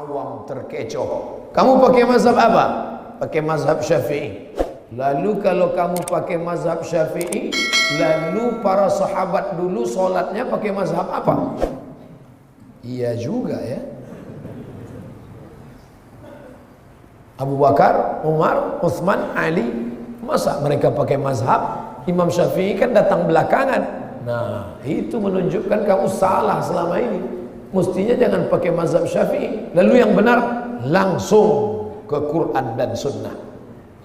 awam terkecoh. Kamu pakai mazhab apa? Pakai mazhab Syafi'i. Lalu kalau kamu pakai mazhab Syafi'i, lalu para sahabat dulu sholatnya pakai mazhab apa? Iya juga ya. Abu Bakar, Umar, Utsman, Ali, masa mereka pakai mazhab? Imam Syafi'i kan datang belakangan. Nah, itu menunjukkan kamu salah selama ini. Mestinya jangan pakai mazhab Syafi'i. Lalu yang benar, langsung ke Quran dan Sunnah.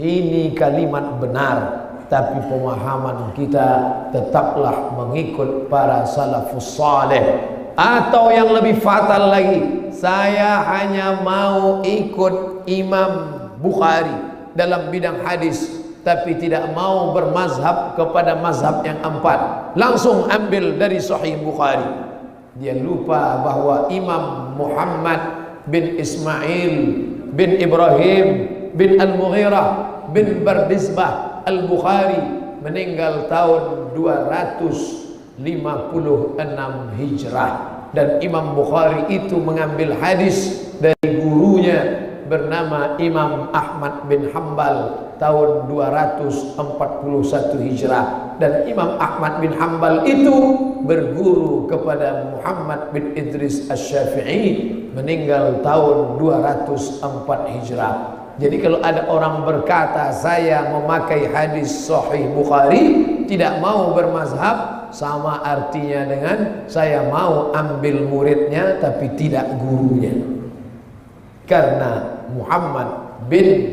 Ini kalimat benar, tapi pemahaman kita tetaplah mengikut para salafus saleh. Atau yang lebih fatal lagi, saya hanya mau ikut Imam Bukhari dalam bidang hadis, tapi tidak mau bermazhab kepada mazhab yang empat. Langsung ambil dari Sahih Bukhari. Dia lupa bahwa Imam Muhammad bin Ismail bin Ibrahim bin Al-Mughirah bin Bardizbah Al-Bukhari meninggal tahun 256 Hijrah, dan Imam Bukhari itu mengambil hadis dari gurunya bernama Imam Ahmad bin Hanbal tahun 241 Hijrah, dan Imam Ahmad bin Hanbal itu berguru kepada Muhammad bin Idris Asy-Syafi'i meninggal tahun 204 Hijrah. Jadi kalau ada orang berkata saya memakai hadis Sahih Bukhari, tidak mau bermazhab, sama artinya dengan saya mau ambil muridnya tapi tidak gurunya. Karena Muhammad bin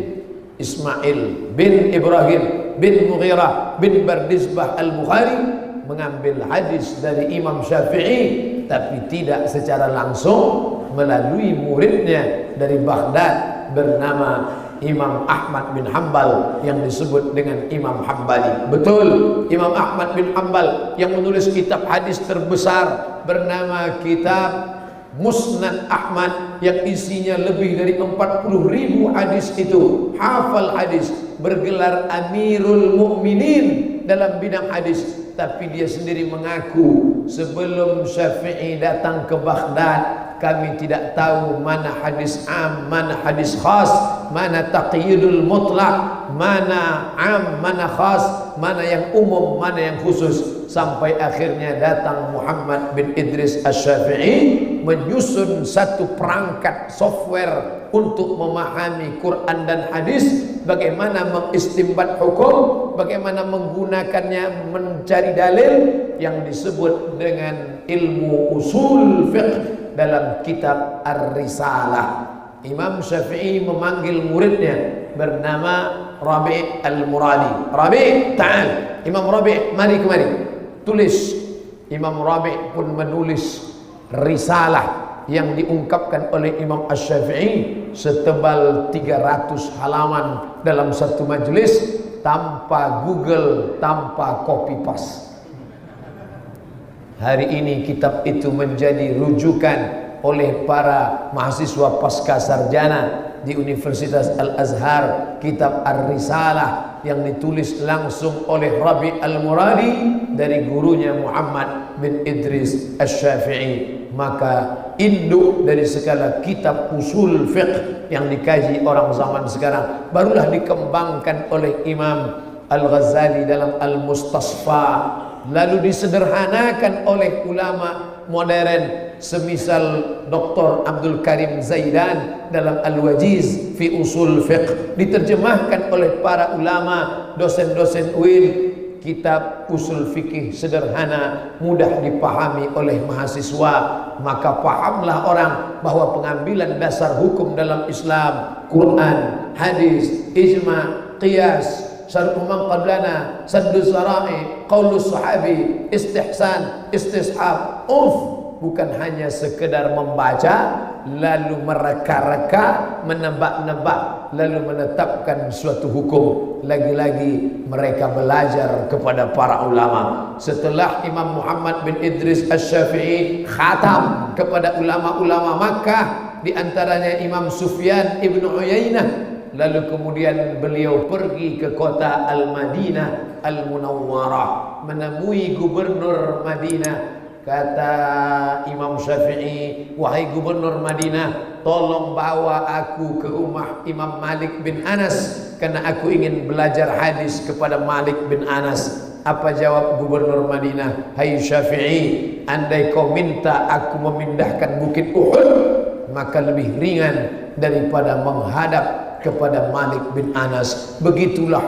Ismail bin Ibrahim bin Mughirah bin Bardizbah Al-Bukhari mengambil hadis dari Imam Syafi'i, tapi tidak secara langsung, melalui muridnya dari Baghdad bernama Imam Ahmad bin Hanbal yang disebut dengan Imam Hambali. Betul, Imam Ahmad bin Hanbal yang menulis kitab hadis terbesar bernama kitab Musnad Ahmad yang isinya lebih dari 40.000 hadis itu. Hafal hadis, bergelar Amirul Mukminin dalam bidang hadis. Tapi dia sendiri mengaku sebelum Syafi'i datang ke Baghdad, kami tidak tahu mana hadis am, mana hadis khas, mana taqyidul mutlak, mana am, mana khas, mana yang umum, mana yang khusus. Sampai akhirnya datang Muhammad bin Idris Asy-Syafi'i menyusun satu perangkat software untuk memahami Quran dan hadis, bagaimana mengistimbat hukum, bagaimana menggunakannya mencari dalil, yang disebut dengan ilmu usul fiqh dalam kitab Ar-Risalah. Imam Syafi'i memanggil muridnya bernama Rabi' Al-Muradi. Rabi', ta'al. Imam Rabi', mari kemari. Tulis. Imam Rabi' pun menulis risalah yang diungkapkan oleh Imam Asy-Syafi'i setebal 300 halaman dalam satu majelis, tanpa Google, tanpa copy paste. Hari ini kitab itu menjadi rujukan oleh para mahasiswa pasca sarjana di Universitas Al-Azhar. Kitab Ar-Risalah yang ditulis langsung oleh Rabi' Al-Muradi dari gurunya Muhammad bin Idris Asy-Syafi'i. Maka induk dari segala kitab usul fiqh yang dikaji orang zaman sekarang barulah dikembangkan oleh Imam Al-Ghazali dalam Al-Mustasfa, lalu disederhanakan oleh ulama modern semisal Dr. Abdul Karim Zaidan dalam Al-Wajiz fi usul fiqh, diterjemahkan oleh para ulama, dosen-dosen UIN. Kitab usul fikih sederhana, mudah dipahami oleh mahasiswa. Maka pahamlah orang bahwa pengambilan dasar hukum dalam Islam, Quran, hadis, ijma', qiyas, syar'u man qablana, saddu zara'i, qaulus sahabi, istihsan, istishab, urf, bukan hanya sekedar membaca lalu mereka-reka, menebak-nebak lalu menetapkan suatu hukum. Lagi-lagi mereka belajar kepada para ulama. Setelah Imam Muhammad bin Idris Asy-Syafi'i khatam kepada ulama-ulama Makkah, di antaranya Imam Sufyan ibn Uyainah, lalu kemudian beliau pergi ke kota Al-Madinah Al-Munawwarah, menemui gubernur Madinah Kata Imam Syafi'i, wahai gubernur Madinah, tolong bawa aku ke rumah Imam Malik bin Anas, karena aku ingin belajar hadis kepada Malik bin Anas. Apa jawab gubernur Madinah? Hai Syafi'i, andai kau minta aku memindahkan bukit Uhud, maka lebih ringan daripada menghadap kepada Malik bin Anas. Begitulah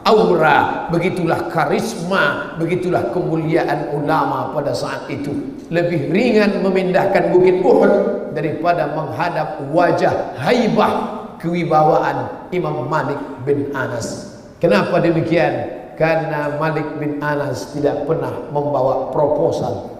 aura, begitulah karisma, begitulah kemuliaan ulama pada saat itu. Lebih ringan memindahkan bukit Uhud daripada menghadap wajah haibah kewibawaan Imam Malik bin Anas. Kenapa demikian? Karena Malik bin Anas tidak pernah membawa proposal.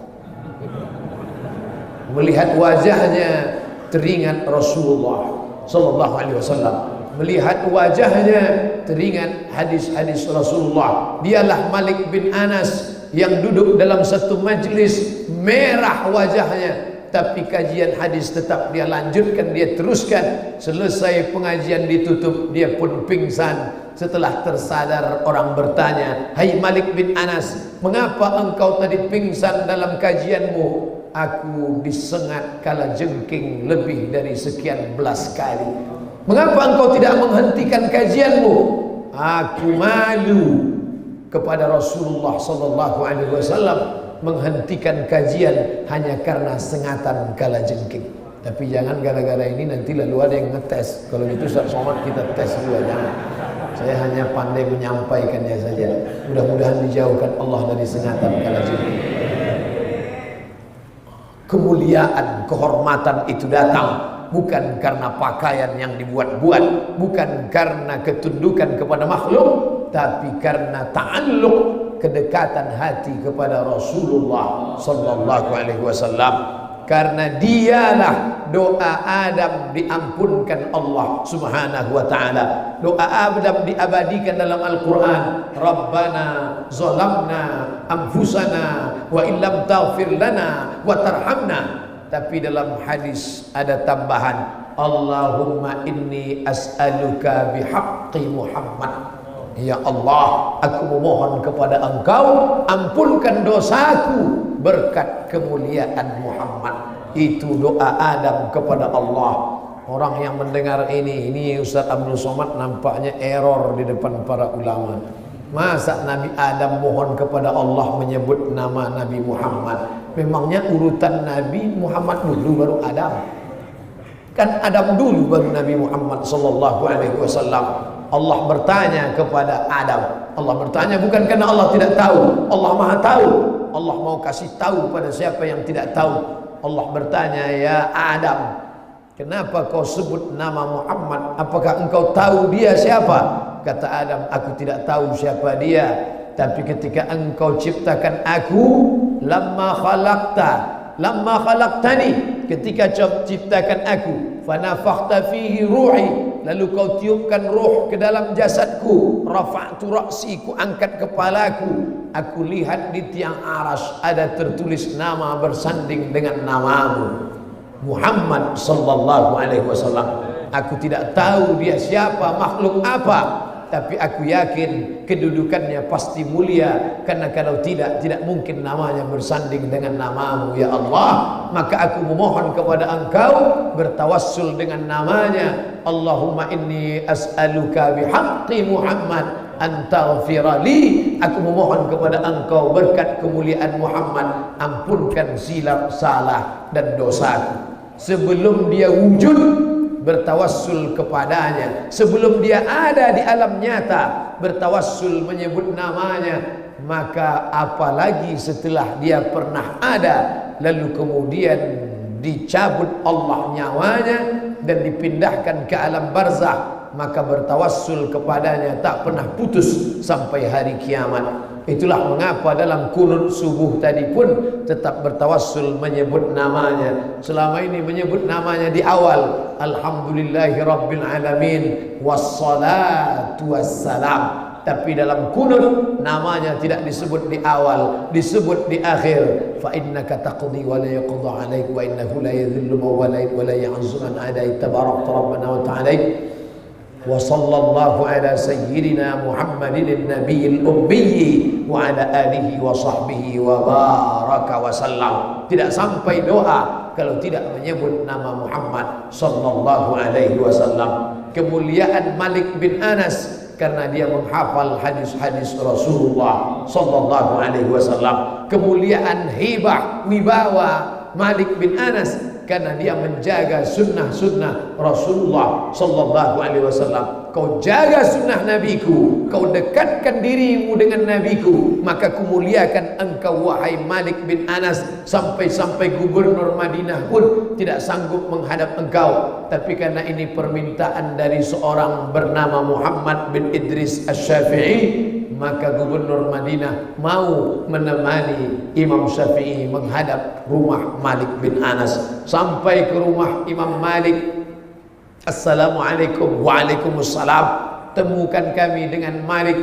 Melihat wajahnya teringat Rasulullah sallallahu alaihi wasallam. Melihat wajahnya teringat hadis-hadis Rasulullah. Dialah Malik bin Anas yang duduk dalam satu majlis, merah wajahnya, tapi kajian hadis tetap dia lanjutkan, dia teruskan. Selesai pengajian ditutup, dia pun pingsan. Setelah tersadar, orang bertanya, hai Malik bin Anas, mengapa engkau tadi pingsan dalam kajianmu? Aku disengat kala jengking lebih dari sekian belas kali. Mengapa engkau tidak menghentikan kajianmu? Aku malu kepada Rasulullah sallallahu alaihi wasallam menghentikan kajian hanya karena sengatan kala jengking. Tapi jangan gara-gara ini nanti lalu ada yang ngetes. Kalau gitu Ustaz Somad kita tes dulu, jangan. Saya hanya pandai menyampaikannya saja. Mudah-mudahan dijauhkan Allah dari sengatan kala jengking. Kemuliaan, kehormatan itu datang bukan karena pakaian yang dibuat-buat, bukan karena ketundukan kepada makhluk, tapi karena ta'alluq, kedekatan hati kepada Rasulullah sallallahu alaihi wasallam. Karena dialah doa Adam diampunkan Allah subhanahu wa ta'ala. Doa Adam diabadikan dalam Al-Quran. Rabbana zalamna anfusana wa illam taghfir lana wa tarhamna. Tapi dalam hadis ada tambahan, Allahumma inni as'aluka bihaqqi Muhammad. Ya Allah, aku memohon kepada engkau, ampunkan dosaku berkat kemuliaan Muhammad. Itu doa Adam kepada Allah. Orang yang mendengar ini Ustaz Abdul Somad nampaknya error di depan para ulama. Masa Nabi Adam mohon kepada Allah menyebut nama Nabi Muhammad? Memangnya urutan Nabi Muhammad dulu baru Adam? Kan Adam dulu baru Nabi Muhammad sallallahu alaihi wasallam. Allah bertanya kepada Adam. Allah bertanya bukan karena Allah tidak tahu. Allah Maha tahu. Allah mau kasih tahu pada siapa yang tidak tahu. Allah bertanya, ya Adam, kenapa kau sebut nama Muhammad? Apakah engkau tahu dia siapa? Kata Adam, aku tidak tahu siapa dia. Tapi ketika engkau ciptakan aku, lamma khalaqtani, ketika ciptakan aku, fanafakhta fihi ruhi, lalu kau tiupkan ruh ke dalam jasadku, rafa'tu ra'si, ku angkat kepalaku, aku lihat di tiang aras ada tertulis nama bersanding dengan namamu, Muhammad sallallahu alaihi wasallam. Aku tidak tahu dia siapa, makhluk apa, tapi aku yakin kedudukannya pasti mulia, karena kalau tidak mungkin namanya bersanding dengan namamu ya Allah. Maka aku memohon kepada engkau, bertawassul dengan namanya, Allahumma inni as'aluka bihaqqi Muhammad antaghfirali. Aku memohon kepada engkau berkat kemuliaan Muhammad, ampunkan silap, salah dan dosaku. Sebelum dia wujud, bertawassul kepadanya. Sebelum dia ada di alam nyata, bertawassul menyebut namanya. Maka apalagi setelah dia pernah ada, lalu kemudian dicabut Allah nyawanya dan dipindahkan ke alam barzakh, maka bertawassul kepadanya tak pernah putus sampai hari kiamat. Itulah mengapa dalam kunut subuh tadi pun tetap bertawassul menyebut namanya. Selama ini menyebut namanya di awal, alhamdulillahi rabbil alamin wassalatu wassalam. Tapi dalam kunut namanya tidak disebut di awal, disebut di akhir. Fa innaka taqdi wa la yuqda 'alaik wa innahu la yadhillu man walait wa la ya'zu man adait tabarakta rabbana wa ta'ala. wa sallallahu ala sayyidina Muhammadin nabiyil ummi wa ala alihi wa sahbihi wa baraka wa sallam. Tidak sampai doa kalau tidak menyebut nama Muhammad sallallahu alaihi wasallam. Kemuliaan Malik bin Anas karena dia menghafal hadis-hadis Rasulullah sallallahu alaihi wasallam. Kemuliaan hibah wibawa Malik bin Anas karena dia menjaga sunnah-sunnah Rasulullah sallallahu alaihi wasallam. Kau jaga sunnah nabiku, kau dekatkan dirimu dengan nabiku, maka kumuliakan engkau wahai Malik bin Anas. Sampai-sampai gubernur Madinah pun tidak sanggup menghadap engkau. Tapi karena ini permintaan dari seorang bernama Muhammad bin Idris Asy-Syafi'i, maka gubernur Madinah mau menemani Imam Syafi'i menghadap rumah Malik bin Anas. Sampai ke rumah Imam Malik, assalamualaikum, waalaikumsalam, temukan kami dengan Malik.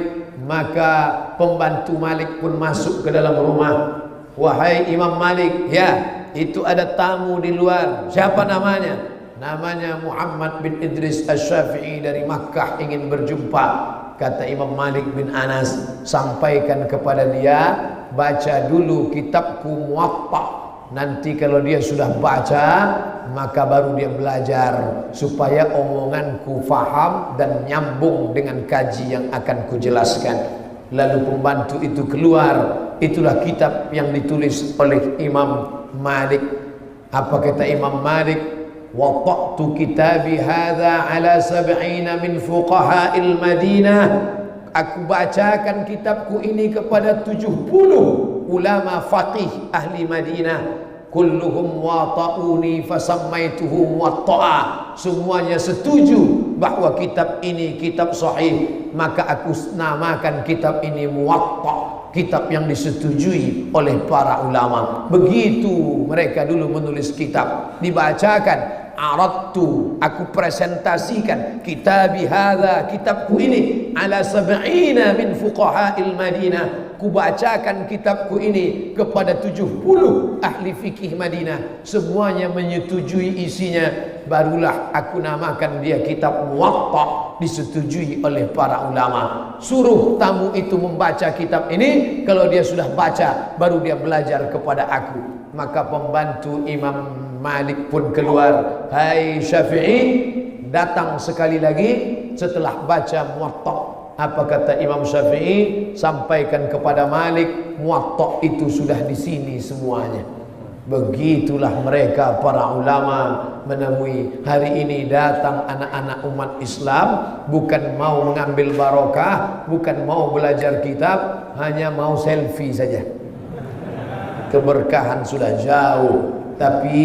Maka pembantu Malik pun masuk ke dalam rumah. Wahai Imam Malik, ya, itu ada tamu di luar. Siapa namanya? Namanya Muhammad bin Idris Asy-Syafi'i dari Makkah, ingin berjumpa. Kata Imam Malik bin Anas, sampaikan kepada dia, baca dulu kitabku Muwatta. Nanti kalau dia sudah baca, maka baru dia belajar, supaya omonganku faham dan nyambung dengan kaji yang akan kujelaskan. Lalu pembantu itu keluar. Itulah kitab yang ditulis oleh Imam Malik. Apa kata Imam Malik? Watta'tu kitabi hadza ala 70 min fuqaha'il Madinah. Aku bacakan kitabku ini kepada 70 ulama faqih ahli Madinah. Kulluhum wata'uni fasammaituhu muwatta'a. Semuanya setuju bahwa kitab ini kitab sahih, maka aku namakan kitab ini Muwatta, kitab yang disetujui oleh para ulama. Begitu mereka dulu menulis kitab, dibacakan. Aradtu, aku presentasikan kitabi hadza, kitabku ini ala 70 min fuqaha'il Madinah. Ku bacakan kitabku ini kepada 70 ahli fikih Madinah. Semuanya menyetujui isinya. Barulah aku namakan dia kitab Muwatta, disetujui oleh para ulama. Suruh tamu itu membaca kitab ini. Kalau dia sudah baca, baru dia belajar kepada aku. Maka pembantu Imam Malik pun keluar. Hai Syafi'i, datang sekali lagi setelah baca Muwatta. Apa kata Imam Syafi'i? Sampaikan kepada Malik, Muwatta itu sudah di sini semuanya. Begitulah mereka para ulama menemui. Hari ini datang anak-anak umat Islam, bukan mau mengambil barokah, bukan mau belajar kitab, hanya mau selfie saja. Keberkahan sudah jauh. Tapi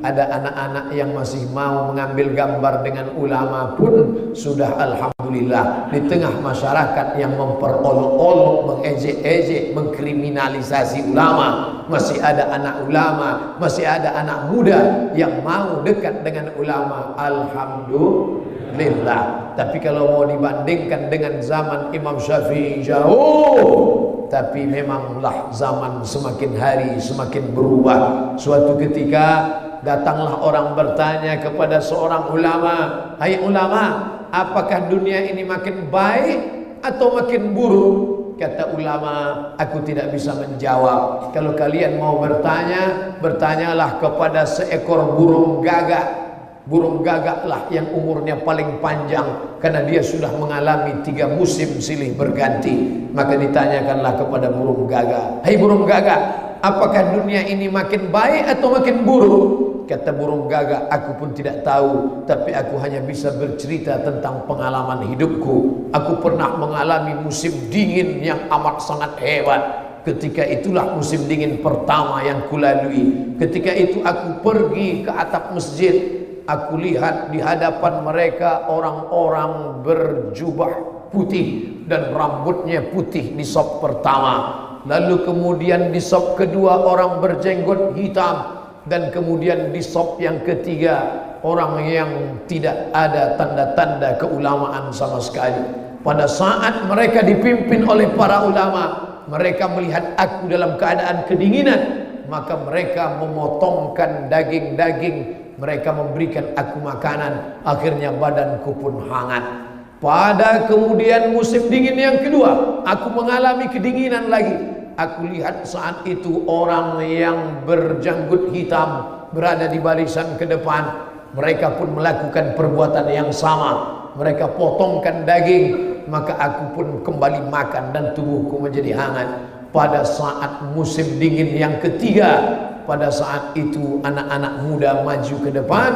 ada anak-anak yang masih mau mengambil gambar dengan ulama pun sudah alhamdulillah. Di tengah masyarakat yang memperolok-olok, mengejek-ejek, mengkriminalisasi ulama, masih ada anak ulama, masih ada anak muda yang mau dekat dengan ulama. Alhamdulillah. Tapi kalau mau dibandingkan dengan zaman Imam Syafi'i, jauh. Tapi memanglah zaman semakin hari semakin berubah. Suatu ketika datanglah orang bertanya kepada seorang ulama, hai ulama, apakah dunia ini makin baik atau makin buruk? Kata ulama, aku tidak bisa menjawab. Kalau kalian mau bertanya, bertanyalah kepada seekor burung gagak. Burung gagaklah yang umurnya paling panjang, karena dia sudah mengalami 3 musim silih berganti. Maka ditanyakanlah kepada burung gagak, hai burung gagak, apakah dunia ini makin baik atau makin buruk? Kata burung gagak, aku pun tidak tahu, tapi aku hanya bisa bercerita tentang pengalaman hidupku. Aku pernah mengalami musim dingin yang amat sangat hebat. Ketika itulah musim dingin pertama yang kulalui. Ketika itu aku pergi ke atap masjid. Aku lihat di hadapan mereka orang-orang berjubah putih dan rambutnya putih di saf pertama. Lalu kemudian di saf kedua orang berjenggot hitam. Dan kemudian di saf yang ketiga orang yang tidak ada tanda-tanda keulamaan sama sekali. Pada saat mereka dipimpin oleh para ulama, mereka melihat aku dalam keadaan kedinginan, maka mereka memotongkan daging-daging. Mereka memberikan aku makanan. Akhirnya badanku pun hangat. Pada kemudian musim dingin yang kedua, aku mengalami kedinginan lagi. Aku lihat saat itu orang yang berjanggut hitam berada di barisan ke depan. Mereka pun melakukan perbuatan yang sama. Mereka potongkan daging. Maka aku pun kembali makan dan tubuhku menjadi hangat. Pada saat musim dingin yang ketiga, pada saat itu anak-anak muda maju ke depan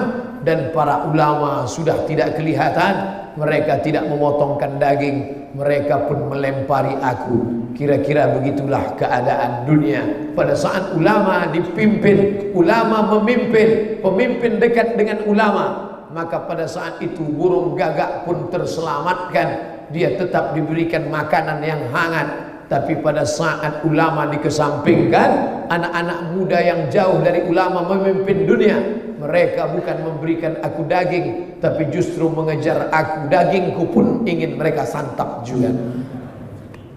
dan para ulama sudah tidak kelihatan. Mereka tidak memotongkan daging, mereka pun melempari aku. Kira-kira begitulah keadaan dunia. Pada saat ulama dipimpin, ulama memimpin, pemimpin dekat dengan ulama, maka pada saat itu burung gagak pun terselamatkan. Dia tetap diberikan makanan yang hangat. Tapi pada saat ulama dikesampingkan, anak-anak muda yang jauh dari ulama memimpin dunia, mereka bukan memberikan aku daging, tapi justru mengejar aku. Dagingku pun ingin mereka santap juga.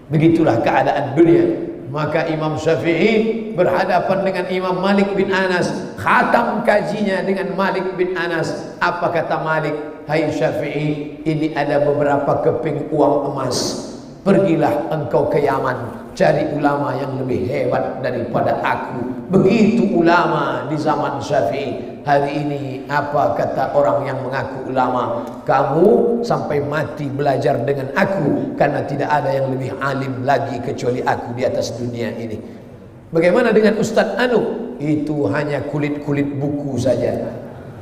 Begitulah keadaan dunia. Maka Imam Syafi'i berhadapan dengan Imam Malik bin Anas. Khatam kajinya dengan Malik bin Anas. Apa kata Malik? Hai Syafi'i, ini ada beberapa keping uang emas. Pergilah engkau ke Yaman, cari ulama yang lebih hebat daripada aku. Begitu ulama di zaman Syafi'i. Hari ini apa kata orang yang mengaku ulama? Kamu sampai mati belajar dengan aku, karena tidak ada yang lebih alim lagi kecuali aku di atas dunia ini. Bagaimana dengan Ustadz Anu? Itu hanya kulit-kulit buku saja.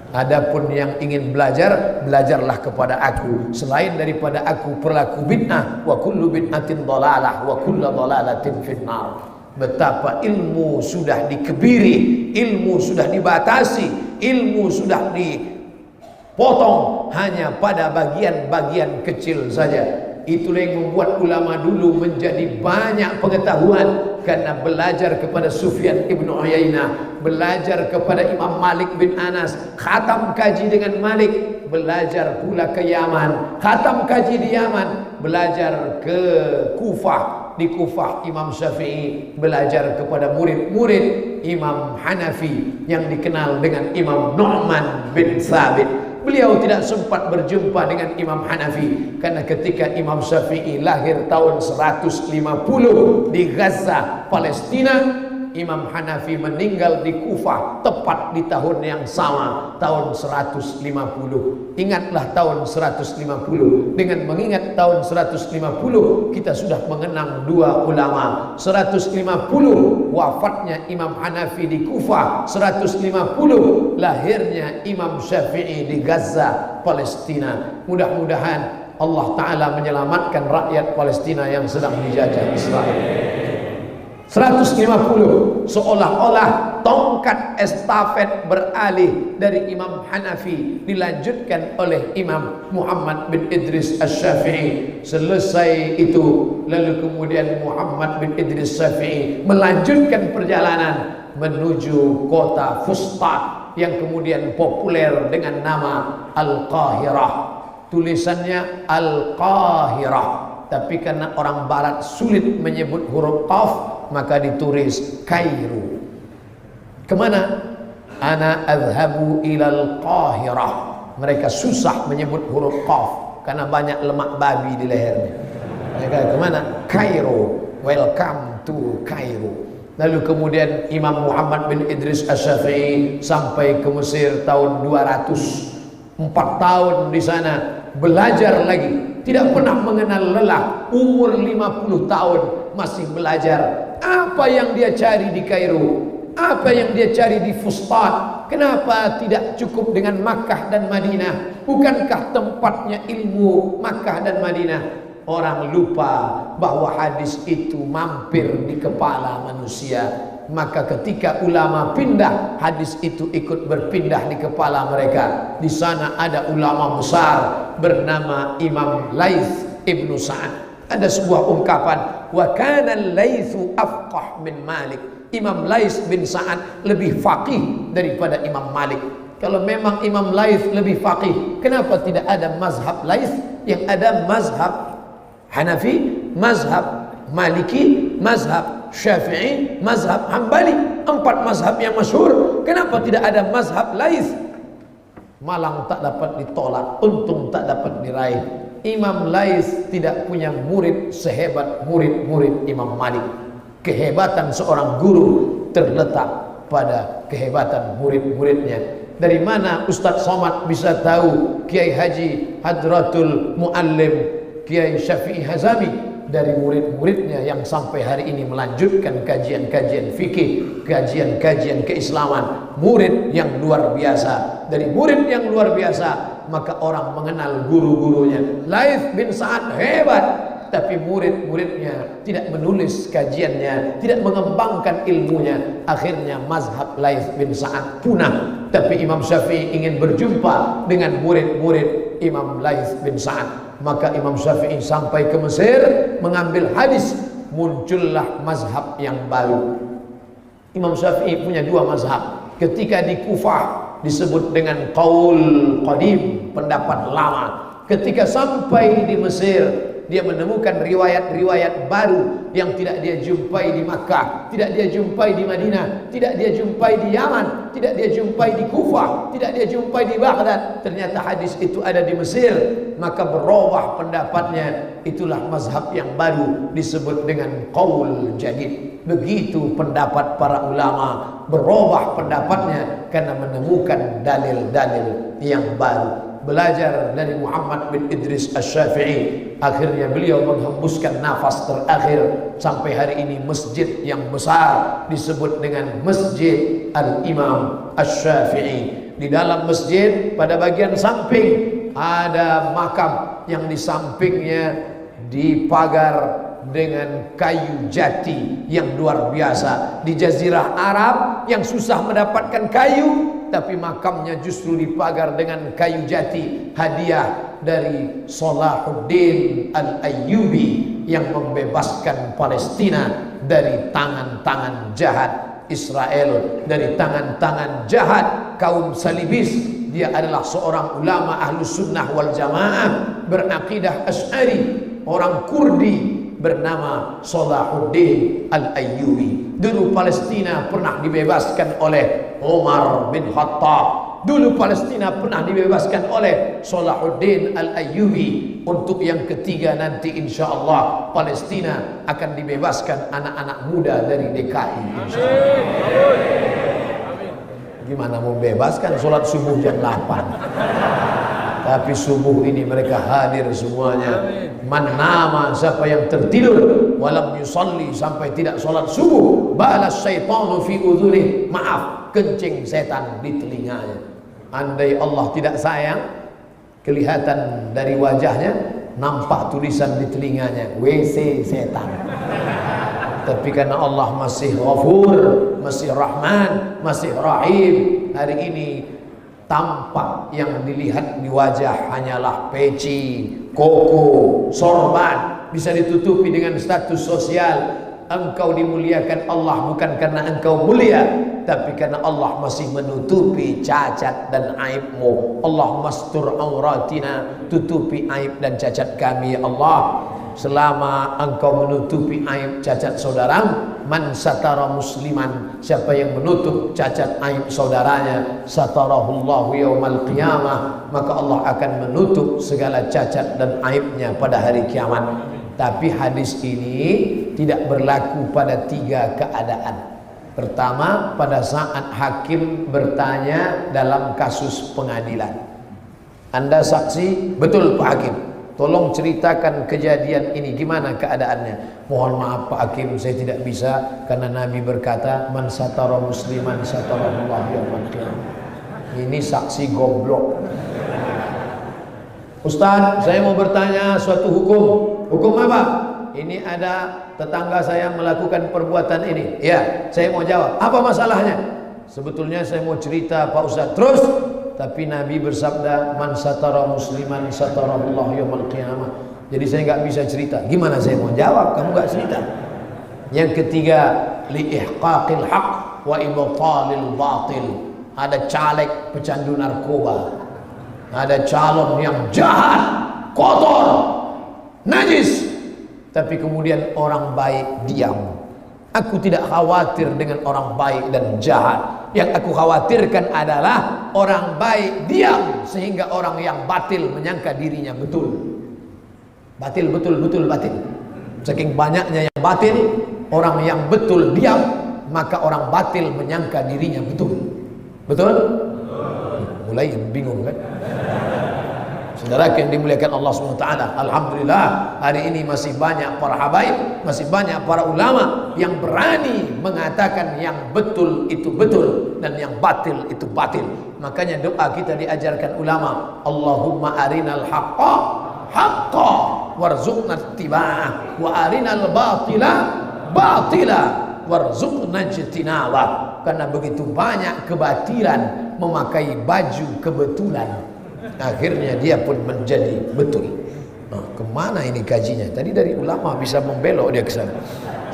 Adapun yang ingin belajar, belajarlah kepada aku. Selain daripada aku perlaku bid'ah, wa kullu bid'atin dhalalah wa kullu dhalalatin finnar. Betapa ilmu sudah dikebiri, ilmu sudah dibatasi, ilmu sudah dipotong hanya pada bagian-bagian kecil saja. Itulah yang membuat ulama dulu menjadi banyak pengetahuan, karena belajar kepada Sufyan ibnu Uyainah, belajar kepada Imam Malik bin Anas, khatam kaji dengan Malik, belajar pula ke Yaman, khatam kaji di Yaman, belajar ke Kufah, di Kufah Imam Syafi'i belajar kepada murid-murid Imam Hanafi yang dikenal dengan Imam Nu'man bin Thabit. Beliau tidak sempat berjumpa dengan Imam Hanafi, karena ketika Imam Syafi'i lahir tahun 150 di Gaza, Palestina, Imam Hanafi meninggal di Kufah tepat di tahun yang sama, tahun 150. Ingatlah tahun 150. Dengan mengingat tahun 150, kita sudah mengenang dua ulama. 150 wafatnya Imam Hanafi di Kufah, 150 lahirnya Imam Syafi'i di Gaza, Palestina. Mudah-mudahan Allah Ta'ala menyelamatkan rakyat Palestina yang sedang dijajah Israel. 150 seolah-olah tongkat estafet beralih dari Imam Hanafi dilanjutkan oleh Imam Muhammad bin Idris Asy-Syafi'i. Selesai itu, lalu kemudian Muhammad bin Idris Asy-Syafi'i melanjutkan perjalanan menuju kota Fustat yang kemudian populer dengan nama Al-Qahirah. Tulisannya Al-Qahirah, tapi karena orang barat sulit menyebut huruf qaf, maka ditulis Kairo. Kemana? Ana adhabu ilal Qahirah. Mereka susah menyebut huruf qaf karena banyak lemak babi di lehernya. Mereka kemana? Kairo. Welcome to Kairo. Lalu kemudian Imam Muhammad bin Idris Asy-Syafi'i sampai ke Mesir tahun 200. 4 tahun di sana belajar lagi, tidak pernah mengenal lelah. Umur 50 tahun masih belajar. Apa yang dia cari di Kairo? Apa yang dia cari di Fustat? Kenapa tidak cukup dengan Makkah dan Madinah? Bukankah tempatnya ilmu Makkah dan Madinah? Orang lupa bahwa hadis itu mampir di kepala manusia. Maka ketika ulama pindah, hadis itu ikut berpindah di kepala mereka. Di sana ada ulama besar bernama Imam Laits ibnu Sa'ad. Ada sebuah ungkapan, wa kana al-Laitsu afqah min Malik. Imam Laits bin Sa'ad lebih faqih daripada Imam Malik. Kalau memang Imam Laits lebih faqih, kenapa tidak ada mazhab Laits? Yang ada mazhab Hanafi, mazhab Maliki, mazhab Syafi'i, mazhab Hambali. 4 mazhab yang masyhur. Kenapa tidak ada mazhab Laits? Malang tak dapat ditolak, untung tak dapat diraih. Imam Lais tidak punya murid sehebat murid-murid Imam Malik. Kehebatan seorang guru terletak pada kehebatan murid-muridnya. Dari mana Ustadz Somad bisa tahu Kiai Haji Hadratul Muallim Kiai Syafi'i Hazami? Dari murid-muridnya yang sampai hari ini melanjutkan kajian-kajian fikih, kajian-kajian keislaman. Murid yang luar biasa. Dari murid yang luar biasa, maka orang mengenal guru-gurunya. Laits bin Sa'ad hebat, tapi murid-muridnya tidak menulis kajiannya, tidak mengembangkan ilmunya. Akhirnya mazhab Laits bin Sa'ad punah. Tapi Imam Syafi'i ingin berjumpa dengan murid-murid Imam Laits bin Sa'ad. Maka Imam Syafi'i sampai ke Mesir mengambil hadis, muncullah mazhab yang baru. Imam Syafi'i punya dua mazhab. Ketika di Kufah disebut dengan qaul qadim, pendapat lama. Ketika sampai di Mesir, dia menemukan riwayat-riwayat baru yang tidak dia jumpai di Makkah, tidak dia jumpai di Madinah, tidak dia jumpai di Yaman, tidak dia jumpai di Kufah, tidak dia jumpai di Baghdad. Ternyata hadis itu ada di Mesir. Maka berubah pendapatnya. Itulah mazhab yang baru disebut dengan qaul jadid. Begitu pendapat para ulama, berubah pendapatnya karena menemukan dalil-dalil yang baru. Belajar dari Muhammad bin Idris Asy-Syafi'i, akhirnya beliau menghembuskan nafas terakhir. Sampai hari ini masjid yang besar disebut dengan Masjid Al-Imam Asy-Syafi'i. Di dalam masjid pada bagian samping ada makam yang di sampingnya dipagar dengan kayu jati yang luar biasa. Di Jazirah Arab yang susah mendapatkan kayu, tapi makamnya justru dipagar dengan kayu jati, hadiah dari Salahuddin Al-Ayyubi yang membebaskan Palestina dari tangan-tangan jahat Israel, dari tangan-tangan jahat kaum salibis. Dia adalah seorang ulama Ahlus Sunnah wal Jamaah berakidah Asy'ari, orang Kurdi bernama Salahuddin Al-Ayyubi. Dulu Palestina pernah dibebaskan oleh Umar bin Khattab. Dulu Palestina pernah dibebaskan oleh Salahuddin Al-Ayyubi. Untuk yang ketiga nanti insyaallah Palestina akan dibebaskan anak-anak muda dari DKI. Gimana mau bebaskan sholat subuh jam 8? Tapi subuh ini mereka hadir semuanya. Man nama, siapa yang tertidur walam yusalli, sampai tidak sholat subuh, balas syaitanu fi udhuni, maaf, kencing setan di telinganya. Andai Allah tidak sayang, kelihatan dari wajahnya, nampak tulisan di telinganya WC setan. Tapi karena Allah masih Ghafur, masih Rahman, masih Rahim, hari ini tampak yang dilihat di wajah hanyalah peci, koko, sorban, bisa ditutupi dengan status sosial. Engkau dimuliakan Allah bukan karena engkau mulia, tapi karena Allah masih menutupi cacat dan aibmu. Allah mastur auratina, tutupi aib dan cacat kami ya Allah. Selama engkau menutupi aib cacat saudara, man satara musliman, siapa yang menutup cacat aib saudaranya, satarahullahu yaumal qiyamah, maka Allah akan menutup segala cacat dan aibnya pada hari kiamat. Tapi hadis ini tidak berlaku pada tiga keadaan. Pertama, pada saat hakim bertanya dalam kasus pengadilan. Anda saksi, betul Pak Hakim, tolong ceritakan kejadian ini, gimana keadaannya? Mohon maaf Pak Hakim, saya tidak bisa, karena Nabi berkata, man satara musliman satarallahu yaumal qiyamah. Ini saksi goblok. Ustaz, saya mau bertanya suatu hukum. Hukum apa? Ini ada tetangga saya melakukan perbuatan ini. Ya, saya mau jawab. Apa masalahnya? Sebetulnya saya mau cerita Pak Ustaz. Terus, tapi Nabi bersabda, man satara musliman satarallahu yaumal qiyamah. Jadi saya nggak bisa cerita. Gimana saya mau jawab? Kamu nggak cerita. Yang ketiga, li ihqaqil haq wa ibtalil batil. Ada caleg pecandu narkoba, ada calon yang jahat, kotor, najis, tapi kemudian orang baik diam. Aku tidak khawatir dengan orang baik dan jahat. Yang aku khawatirkan adalah orang baik diam, sehingga orang yang batil menyangka dirinya betul. Batil, betul, betul, batil. Saking banyaknya yang batil, orang yang betul diam, maka orang batil menyangka dirinya betul. Betul? Mulai bingung kan? Saudara yang dimuliakan Allah SWT, alhamdulillah hari ini masih banyak para habaib, masih banyak para ulama yang berani mengatakan yang betul itu betul dan yang batil itu batil. Makanya doa kita diajarkan ulama, Allahumma arinal haqqa haqqa warzuqna ittiba'ah wa arinal batila batila warzuqna ijtinabah. Karena begitu banyak kebatilan memakai baju kebetulan, akhirnya dia pun menjadi betul. Nah, kemana ini kajinya? Tadi dari ulama bisa membelok dia ke sana.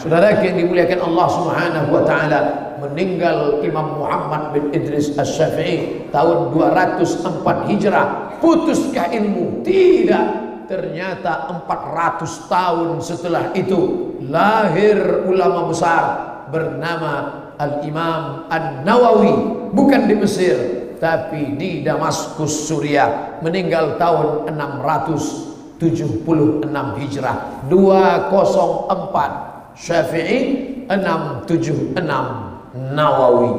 Saudara yang dimuliakan Allah Subhanahu wa taala, meninggal Imam Muhammad bin Idris Asy-Syafi'i tahun 204 Hijrah. Putuskah ilmu? Tidak. Ternyata 400 tahun setelah itu lahir ulama besar bernama Al-Imam An-Nawawi, bukan di Mesir tapi di Damaskus, Suriah, meninggal tahun 676 Hijrah. 204 Syafi'i, 676 Nawawi.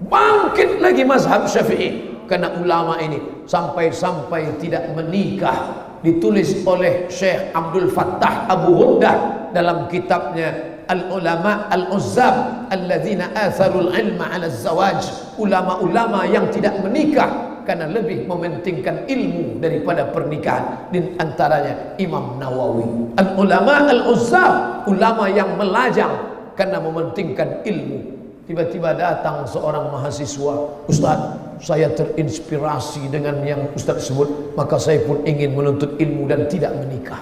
Bangkit lagi mazhab Syafi'i karena ulama ini sampai-sampai tidak menikah. Ditulis oleh Syekh Abdul Fattah Abu Ghuddah dalam kitabnya Al-Ulama Al-Uzzab Alladzina atharul ilma ala zawaj. Ulama-ulama yang tidak menikah karena lebih mementingkan ilmu daripada pernikahan. Di antaranya Imam Nawawi. Al-Ulama Al-Uzzab, ulama yang melajang karena mementingkan ilmu. Tiba-tiba datang seorang mahasiswa, Ustaz, saya terinspirasi dengan yang Ustaz sebut, maka saya pun ingin menuntut ilmu dan tidak menikah.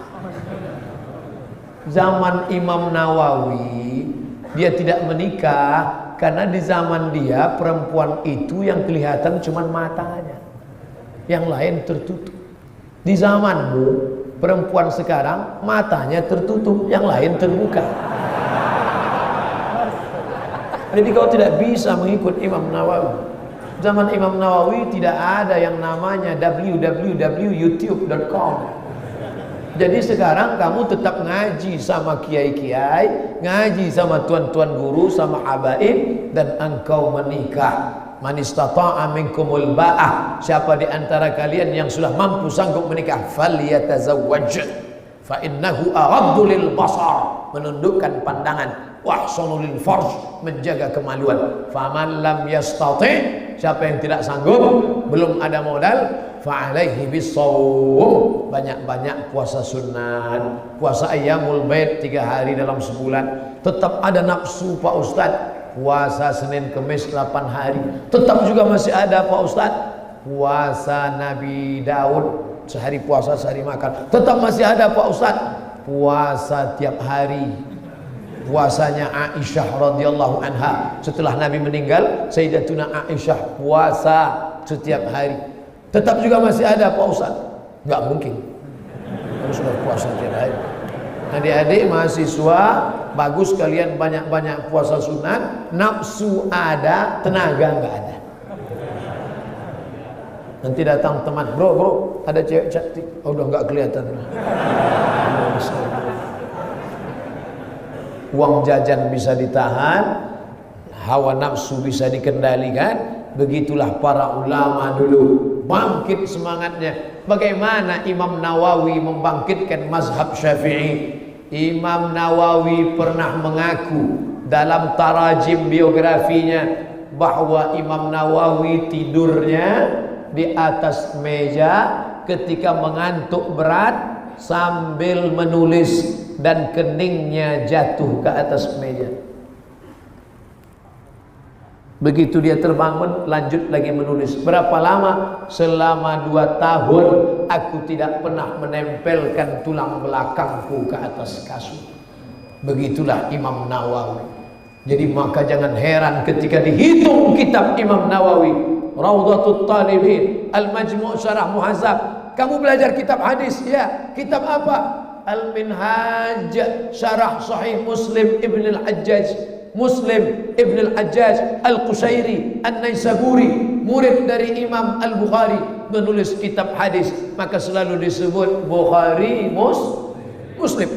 Zaman Imam Nawawi dia tidak menikah karena di zaman dia perempuan itu yang kelihatan cuma matanya, yang lain tertutup. Di zamanmu perempuan sekarang matanya tertutup, yang lain terbuka. Jadi kau tidak bisa mengikut Imam Nawawi. Zaman Imam Nawawi tidak ada yang namanya www.youtube.com. Jadi sekarang kamu tetap ngaji sama kiai-kiai, ngaji sama tuan-tuan guru, sama habaib, dan engkau menikah. Man istata'a minkumul ba'ah, siapa di antara kalian yang sudah mampu sanggup menikah, falyatazawwaj fa innahu aghaddu lil basar, menundukkan pandangan, wa ahsanu lil farj, menjaga kemaluan. Faman lam yastati', siapa yang tidak sanggup, belum ada modal, fa'alaihi bisawm, banyak-banyak puasa sunat, puasa ayyamul bait 3 hari dalam sebulan. Tetap ada nafsu Pak Ustaz, puasa Senin Kemis 8 hari, tetap juga masih ada Pak Ustaz. Puasa Nabi Daud, sehari puasa sehari makan, tetap masih ada Pak Ustaz. Puasa tiap hari, puasanya Aisyah radhiyallahu anha, setelah Nabi meninggal Sayyidatuna Aisyah puasa setiap hari, tetap juga masih ada Pak Ustaz. Nggak mungkin harus sudah puasa setiap hari. Adik-adik mahasiswa, bagus kalian banyak-banyak puasa sunat. Nafsu ada, tenaga nggak ada. Nanti datang teman, bro, ada cewek cantik, oh, udah nggak kelihatan. Uang jajan bisa ditahan, hawa nafsu bisa dikendalikan. Begitulah para ulama dulu, bangkit semangatnya. Bagaimana Imam Nawawi membangkitkan mazhab Syafi'i? Imam Nawawi pernah mengaku dalam tarajim biografinya bahwa Imam Nawawi tidurnya di atas meja ketika mengantuk berat sambil menulis dan keningnya jatuh ke atas meja. Begitu dia terbangun, lanjut lagi menulis. Berapa lama? Selama 2 tahun aku tidak pernah menempelkan tulang belakangku ke atas kasur. Begitulah Imam Nawawi. Jadi maka jangan heran ketika dihitung kitab Imam Nawawi, Rawdatut Talibin, Al-Majmu' Syarah Muhadzab. Kamu belajar kitab hadis, ya. Kitab apa? Al-Minhaj Syarah Sahih Muslim Ibn Al-Hajjaj, Muslim Ibn Al-Hajjaj Al-Qushairi An-Naisaburi, murid dari Imam Al-Bukhari, menulis kitab hadis. Maka selalu disebut Bukhari Muslim.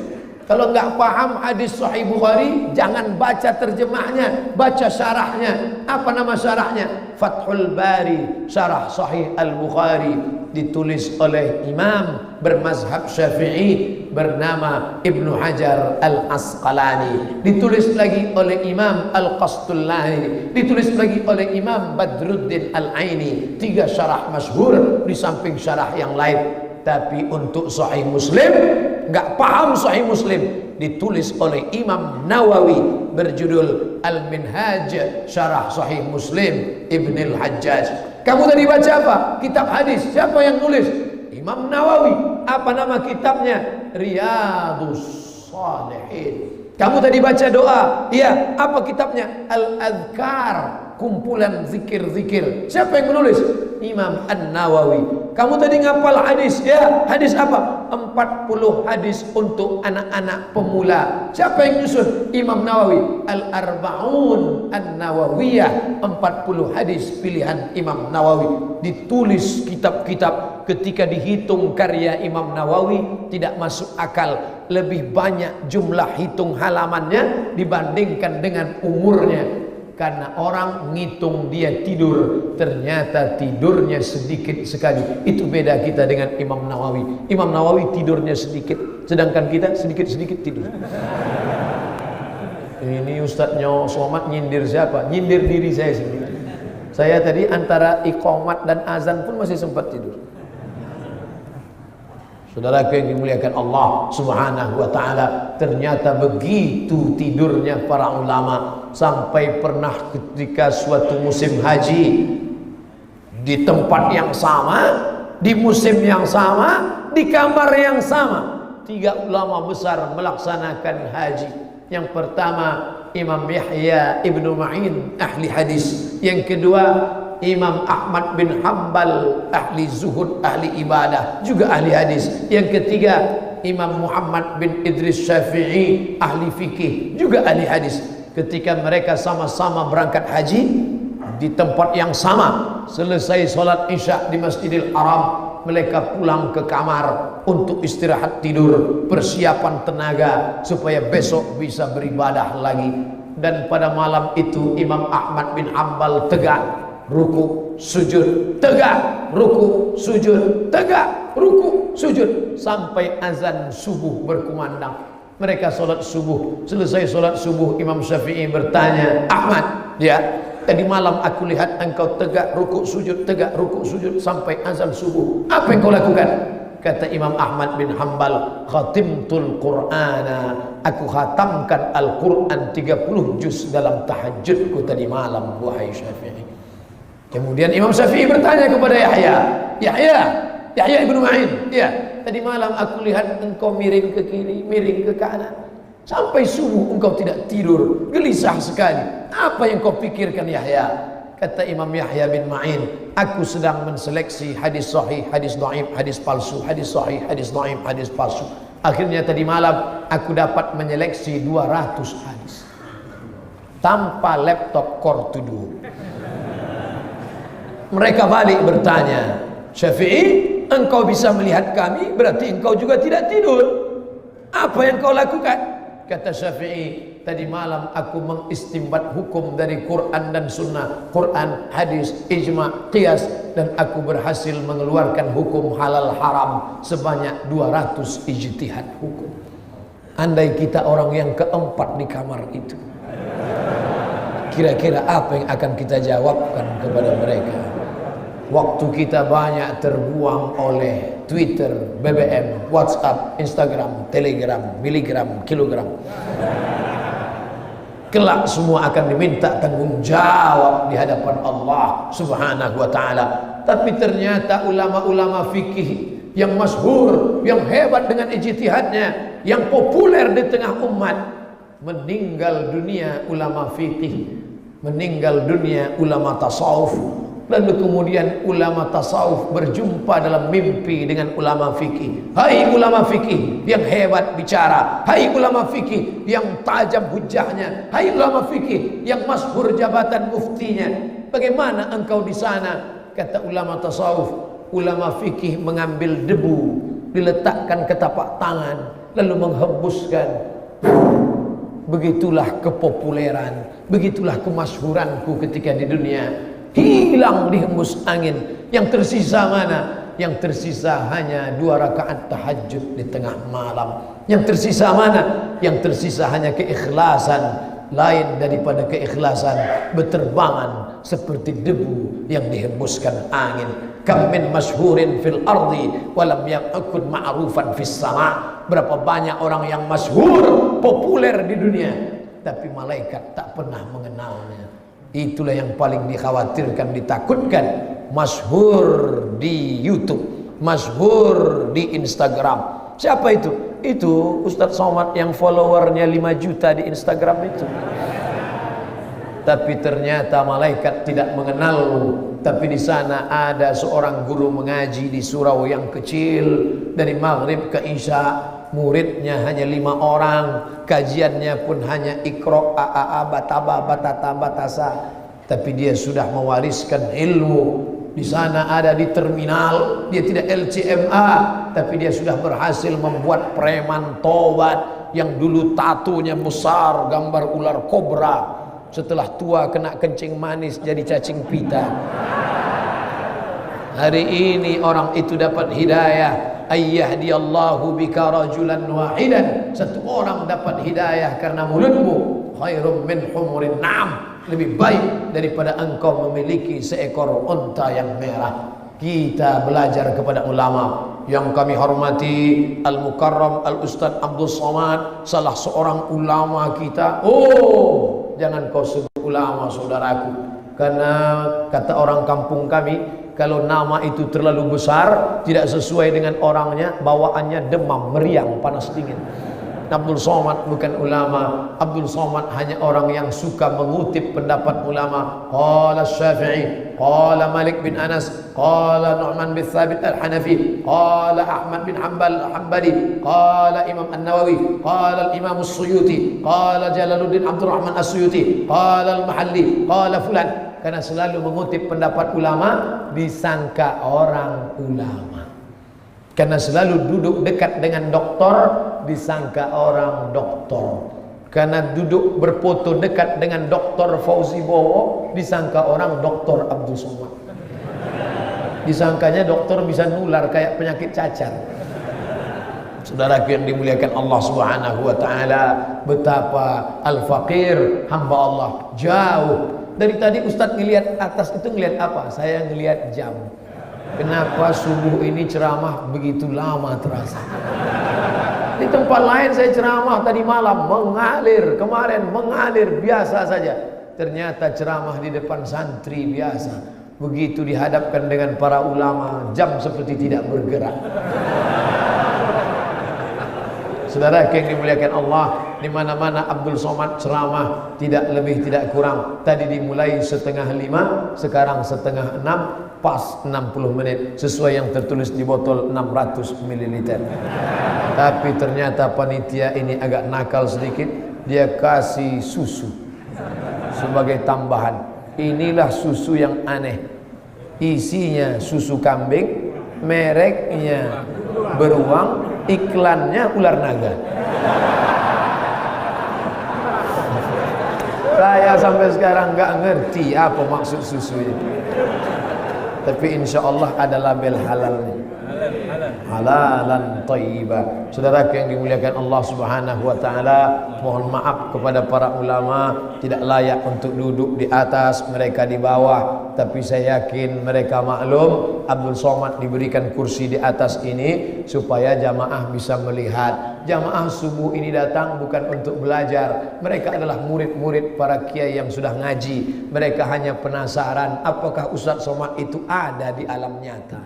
Kalau nggak paham hadis Sahih Bukhari, jangan baca terjemahnya, baca syarahnya. Apa nama syarahnya? Fathul Bari, syarah Sahih Al-Bukhari, ditulis oleh imam bermazhab Syafi'i bernama Ibnu Hajar Al-Asqalani, ditulis lagi oleh Imam Al-Qastullahi, ditulis lagi oleh Imam Badruddin Al-Aini. 3 syarah masyhur di samping syarah yang lain. Tapi untuk Sahih Muslim, nggak paham Sahih Muslim, ditulis oleh Imam Nawawi berjudul Al-Minhaj Syarah Sahih Muslim Ibn Al-Hajjaj. Kamu tadi baca apa? Kitab hadis. Siapa yang nulis? Imam Nawawi. Apa nama kitabnya? Riyadhus Shalihin. Kamu tadi baca doa. Iya, apa kitabnya? Al-Adhkar, kumpulan zikir-zikir. Siapa yang menulis? Imam An-Nawawi. Kamu tadi ngapal hadis, ya, hadis apa? 40 hadis untuk anak-anak pemula. Siapa yang nyusun? Imam Nawawi. Al-Arba'un An-Nawawiyah, 40 hadis pilihan Imam Nawawi. Ditulis kitab-kitab. Ketika dihitung karya Imam Nawawi tidak masuk akal. Lebih banyak jumlah hitung halamannya dibandingkan dengan umurnya. Karena orang ngitung dia tidur, ternyata tidurnya sedikit sekali. Itu beda kita dengan Imam Nawawi. Imam Nawawi tidurnya sedikit, sedangkan kita sedikit-sedikit tidur. Ini Ustadznya Somad nyindir siapa? Nyindir diri saya sendiri. Saya tadi antara iqamat dan azan pun masih sempat tidur. Saudaraku yang dimuliakan Allah Subhanahu wa ta'ala, ternyata begitu tidurnya para ulama. Sampai pernah ketika suatu musim haji, di tempat yang sama, di musim yang sama, di kamar yang sama, 3 ulama besar melaksanakan haji. Yang pertama Imam Yahya Ibnu Ma'in, ahli hadis. Yang kedua Imam Ahmad bin Hanbal, ahli zuhud, ahli ibadah, juga ahli hadis. Yang ketiga Imam Muhammad bin Idris Syafi'i, ahli fikih, juga ahli hadis. Ketika mereka sama-sama berangkat haji di tempat yang sama, selesai sholat isya di Masjidil Haram, mereka pulang ke kamar untuk istirahat tidur, persiapan tenaga supaya besok bisa beribadah lagi. Dan pada malam itu Imam Ahmad bin Hanbal tegak, ruku, sujud, tegak, ruku, sujud, tegak, ruku, sujud, sampai azan subuh berkumandang. Mereka sholat subuh. Selesai sholat subuh, Imam Syafi'i bertanya, Ahmad, ya, tadi malam aku lihat engkau tegak, ruku, sujud sampai azan subuh. Apa yang kau lakukan? Kata Imam Ahmad bin Hanbal, khatimtul Qur'ana, aku khatamkan Al-Quran 30 juz dalam tahajudku tadi malam, wahai Syafi'i. Kemudian Imam Syafi'i bertanya kepada Yahya Ibnu Ma'in, ya, tadi malam aku lihat engkau miring ke kiri, miring ke kanan, sampai subuh engkau tidak tidur, gelisah sekali. Apa yang kau pikirkan, Yahya? Kata Imam Yahya bin Ma'in, aku sedang menseleksi hadis sahih, hadis dhaif, hadis palsu, hadis sahih, hadis dhaif, hadis palsu. Akhirnya tadi malam aku dapat menyeleksi 200 hadis tanpa laptop Core to Do. Mereka balik bertanya, Syafi'i, engkau bisa melihat kami, berarti engkau juga tidak tidur. Apa yang kau lakukan? Kata Syafi'i, tadi malam aku mengistimbat hukum dari Quran dan Sunnah, Quran, hadis, ijma', qiyas, dan aku berhasil mengeluarkan hukum halal haram sebanyak 200 ijtihad hukum. Andai kita orang yang keempat di kamar itu, kira-kira apa yang akan kita jawabkan kepada mereka? Waktu kita banyak terbuang oleh Twitter, BBM, WhatsApp, Instagram, Telegram, miligram, kilogram. Kelak semua akan diminta tanggung jawab di hadapan Allah Subhanahu wa ta'ala. Tapi ternyata ulama-ulama fikih yang masyhur, yang hebat dengan ijtihadnya, yang populer di tengah umat, meninggal dunia ulama fikih, meninggal dunia ulama tasawuf. Lalu kemudian ulama tasawuf berjumpa dalam mimpi dengan ulama fikih. Hai ulama fikih yang hebat bicara, hai ulama fikih yang tajam hujahnya, hai ulama fikih yang masyhur jabatan muftinya, bagaimana engkau di sana? Kata ulama tasawuf, ulama fikih mengambil debu, diletakkan ke tapak tangan, lalu menghembuskan. Begitulah kepopuleran, begitulah kemasyhuranku ketika di dunia. Hilang dihembus angin. Yang tersisa mana? Yang tersisa hanya 2 rakaat tahajud di tengah malam. Yang tersisa mana? Yang tersisa hanya keikhlasan. Lain daripada keikhlasan berterbangan seperti debu yang dihembuskan angin. Kam min masyhurin fil ardi walam yakun ma'rufan fis sama. Berapa banyak orang yang masyhur, populer di dunia, tapi malaikat tak pernah mengenalnya. Itulah yang paling dikhawatirkan, ditakutkan. Masyhur di YouTube, masyhur di Instagram. Siapa itu? Itu Ustadz Somad yang followernya 5 juta di Instagram itu. Tapi ternyata malaikat tidak mengenalmu. Tapi di sana ada seorang guru mengaji di surau yang kecil, dari maghrib ke isya. Muridnya hanya 5 orang. Kajiannya pun hanya Iqra, aa, bataba, batata, batasa. Tapi dia sudah mewariskan ilmu. Di sana ada di terminal, dia tidak LCMA, tapi dia sudah berhasil membuat preman tobat yang dulu tatunya besar, gambar ular kobra. Setelah tua kena kencing manis jadi cacing pita. Hari ini orang itu dapat hidayah. Ayyahdiyallahu bika rajulan wahidan. Satu orang dapat hidayah karena mulutmu. Khairum min humurin na'am. Lebih baik daripada engkau memiliki seekor unta yang merah. Kita belajar kepada ulama yang kami hormati, Al-Mukarram Al-Ustadz Abdul Somad, salah seorang ulama kita. Oh, jangan kau sebut ulama saudaraku, karena kata orang kampung kami, kalau nama itu terlalu besar, tidak sesuai dengan orangnya, bawaannya demam, meriang, panas dingin. Abdul Somad bukan ulama. Abdul Somad hanya orang yang suka mengutip pendapat ulama. Qala Syafi'i, qala Malik bin Anas, qala Nu'man bin Thabit al-Hanafi, qala Ahmad bin Hanbal al-Hanbali, qala Imam An-Nawawi, qala Imam As-Suyuti, qala Jalaluddin Abdurrahman As-Suyuti, qala Al-Mahalli, qala fulan. Karena selalu mengutip pendapat ulama, disangka orang ulama. Karena selalu duduk dekat dengan doktor, disangka orang doktor. Karena duduk berfoto dekat dengan Dr. Fauzi Bowo, disangka orang Dr. Abdul Somad. Disangkanya dokter bisa nular kayak penyakit cacar. Saudaraku yang dimuliakan Allah Subhanahu wa taala, betapa al-faqir hamba Allah jauh. Dari tadi Ustadz ngelihat atas itu ngelihat apa? Saya ngelihat jam. Kenapa subuh ini ceramah begitu lama terasa? Di tempat lain saya ceramah tadi malam mengalir, kemarin mengalir biasa saja. Ternyata ceramah di depan santri biasa. Begitu dihadapkan dengan para ulama, jam seperti tidak bergerak. Saudara yang dimuliakan Allah, di mana-mana Abdul Somad ceramah tidak lebih tidak kurang. Tadi dimulai 4:30, sekarang 5:30. Pas 60 menit sesuai yang tertulis di botol 600 ml. Tapi ternyata panitia ini agak nakal sedikit. Dia kasih susu sebagai tambahan. Inilah susu yang aneh. Isinya susu kambing, mereknya beruang, iklannya ular naga. Saya sampai sekarang nggak ngerti apa maksud susu itu. Tapi insya Allah ada label halalnya. Halalan thayyibah. Saudara yang dimuliakan Allah Subhanahu wa taala, mohon maaf kepada para ulama, tidak layak untuk duduk di atas, mereka di bawah. Tapi saya yakin mereka maklum, Abdul Somad diberikan kursi di atas ini supaya jamaah bisa melihat. Jamaah subuh ini datang bukan untuk belajar. Mereka adalah murid-murid para kiai yang sudah ngaji. Mereka hanya penasaran apakah Ustadz Somad itu ada di alam nyata.